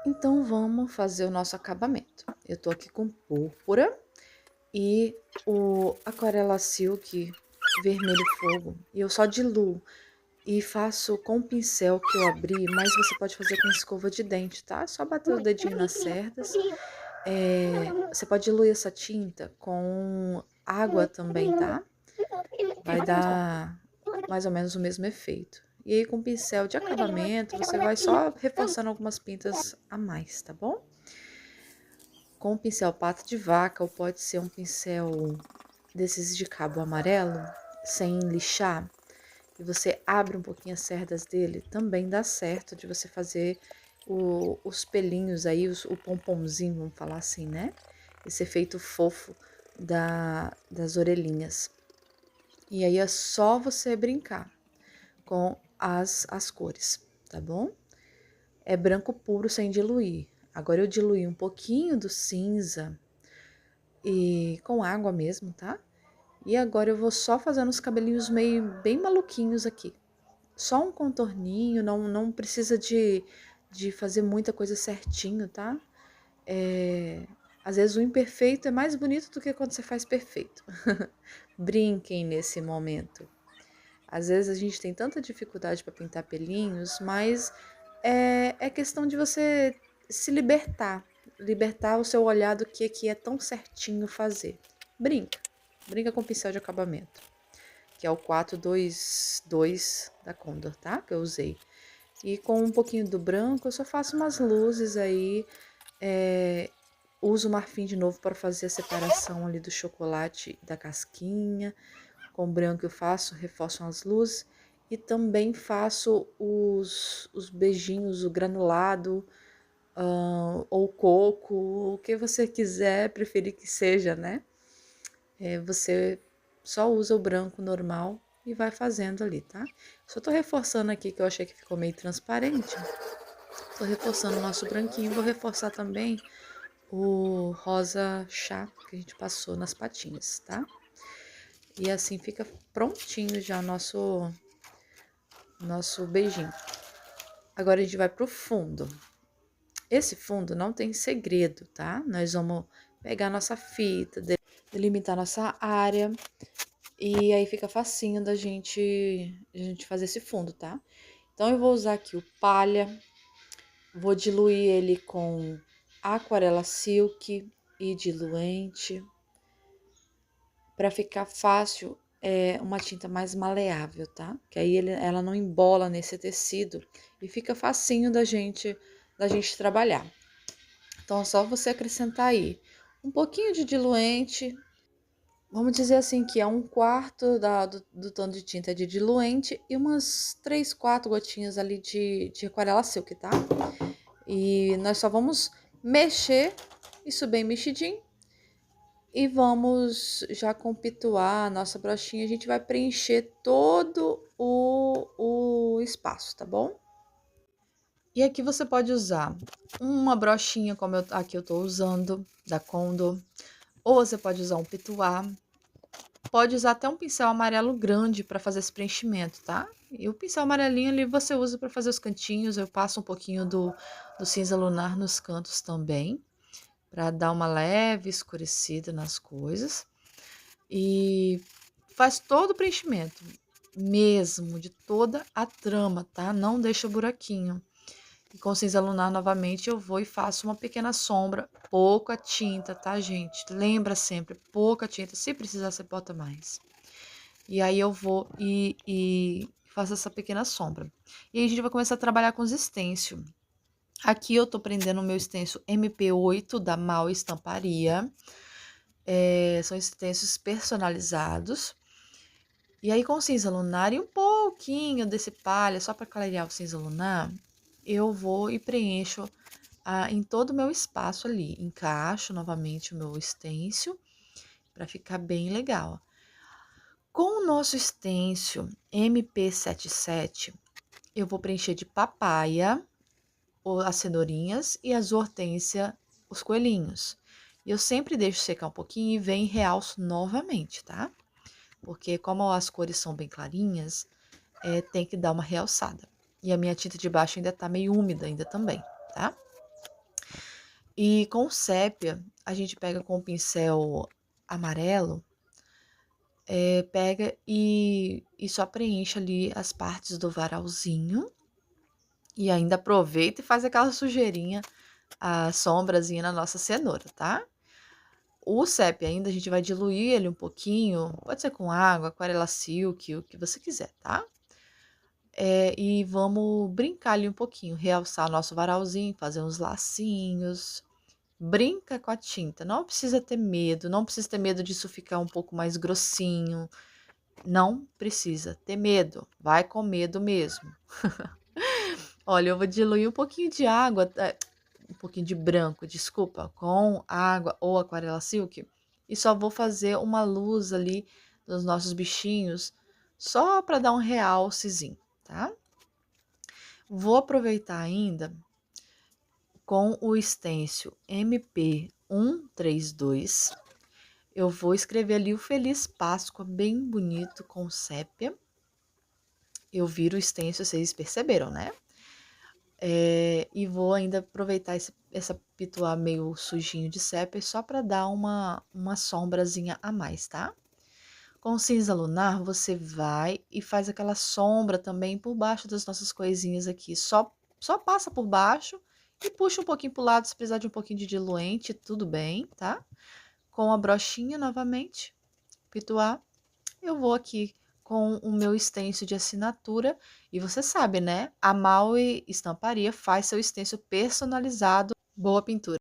Então vamos fazer o nosso acabamento. Eu tô aqui com púrpura e o aquarela silk vermelho fogo. E eu só diluo e faço com o pincel que eu abri, mas você pode fazer com escova de dente, tá? Só bater o dedinho nas cerdas. Você pode diluir essa tinta com água também, tá? Vai dar mais ou menos o mesmo efeito. E aí, com o pincel de acabamento, você vai só reforçando algumas pintas a mais, tá bom? Com o pincel pata de vaca, ou pode ser um pincel desses de cabo amarelo, sem lixar, e você abre um pouquinho as cerdas dele, também dá certo de você fazer os pelinhos aí, o pomponzinho, vamos falar assim, né? Esse efeito fofo das orelhinhas. E aí é só você brincar com as cores, tá bom? É branco puro sem diluir. Agora eu diluí um pouquinho do cinza e com água mesmo, tá? E agora eu vou só fazendo os cabelinhos meio bem maluquinhos aqui. Só um contorninho, não precisa de fazer muita coisa certinho, tá? Às vezes o imperfeito é mais bonito do que quando você faz perfeito. Brinquem nesse momento. Às vezes a gente tem tanta dificuldade para pintar pelinhos, mas é questão de você se libertar. Libertar o seu olhar do que é tão certinho fazer. Brinca. Brinca com o pincel de acabamento, que é o 422 da Condor, tá? Que eu usei. E com um pouquinho do branco, eu só faço umas luzes aí. Uso o marfim de novo para fazer a separação ali do chocolate da casquinha. Com o branco eu faço, reforço as luzes. E também faço os beijinhos, o granulado, ou coco, o que você quiser, preferir que seja, né? Você só usa o branco normal e vai fazendo ali, tá? Só tô reforçando aqui que eu achei que ficou meio transparente. Tô reforçando o nosso branquinho, vou reforçar também o rosa chá que a gente passou nas patinhas, tá? E assim fica prontinho já o nosso beijinho. Agora a gente vai pro fundo. Esse fundo não tem segredo, tá? Nós vamos pegar nossa fita, delimitar nossa área. E aí fica facinho da gente fazer esse fundo, tá? Então eu vou usar aqui o palha, vou diluir ele com aquarela silk e diluente, para ficar fácil, uma tinta mais maleável, tá? Que aí ela não embola nesse tecido e fica facinho da gente trabalhar. Então é só você acrescentar aí um pouquinho de diluente. Vamos dizer assim que é um quarto do tanto de tinta de diluente e umas 3, 4 gotinhas ali de aquarela silk, tá? E nós só vamos mexer isso bem mexidinho e vamos já compituar a nossa brochinha. A gente vai preencher todo o espaço, tá bom? E aqui você pode usar uma brochinha como aqui eu tô usando, da Condor, ou você pode usar um pituá. Pode usar até um pincel amarelo grande para fazer esse preenchimento, tá? E o pincel amarelinho ali você usa para fazer os cantinhos. Eu passo um pouquinho do cinza lunar nos cantos também, para dar uma leve escurecida nas coisas. E faz todo o preenchimento, mesmo, de toda a trama, tá? Não deixa buraquinho. E com cinza lunar novamente eu vou e faço uma pequena sombra, pouca tinta, tá, gente? Lembra sempre, pouca tinta. Se precisar, você bota mais. E aí eu vou e faço essa pequena sombra. E aí a gente vai começar a trabalhar com os stencil. Aqui eu tô prendendo o meu stencil MP8 da Mal Estamparia. São stencils personalizados. E aí com cinza lunar e um pouquinho desse palha, só para clarear o cinza lunar, eu vou e preencho em todo o meu espaço ali. Encaixo novamente o meu stencil para ficar bem legal. Com o nosso stencil MP77, eu vou preencher de papaya as cenourinhas e as hortênsia, os coelhinhos. E eu sempre deixo secar um pouquinho e venho e realço novamente, tá? Porque como as cores são bem clarinhas, tem que dar uma realçada. E a minha tinta de baixo ainda tá meio úmida ainda também, tá? E com sépia, a gente pega com o pincel amarelo, pega e só preenche ali as partes do varalzinho. E ainda aproveita e faz aquela sujeirinha, a sombrazinha na nossa cenoura, tá? O sépia ainda a gente vai diluir ele um pouquinho, pode ser com água, aquarela silk, o que você quiser, tá? E vamos brincar ali um pouquinho, realçar nosso varalzinho, fazer uns lacinhos. Brinca com a tinta, não precisa ter medo, não precisa ter medo disso ficar um pouco mais grossinho. Não precisa ter medo, vai com medo mesmo. Olha, eu vou diluir um pouquinho de água, um pouquinho de branco, desculpa, com água ou aquarela silk, e só vou fazer uma luz ali nos nossos bichinhos, só para dar um realcezinho, tá? Vou aproveitar ainda com o stencil MP132, eu vou escrever ali o Feliz Páscoa bem bonito com sépia. Eu viro o stencil, vocês perceberam, né? E vou ainda aproveitar essa pituá meio sujinho de sépia só para dar uma sombrazinha a mais, tá? Com cinza lunar, você vai e faz aquela sombra também por baixo das nossas coisinhas aqui. Só passa por baixo e puxa um pouquinho pro lado se precisar de um pouquinho de diluente, tudo bem, tá? Com a brochinha novamente, pituá, eu vou aqui com o meu stencil de assinatura. E você sabe, né? A Maui Estamparia faz seu stencil personalizado. Boa pintura!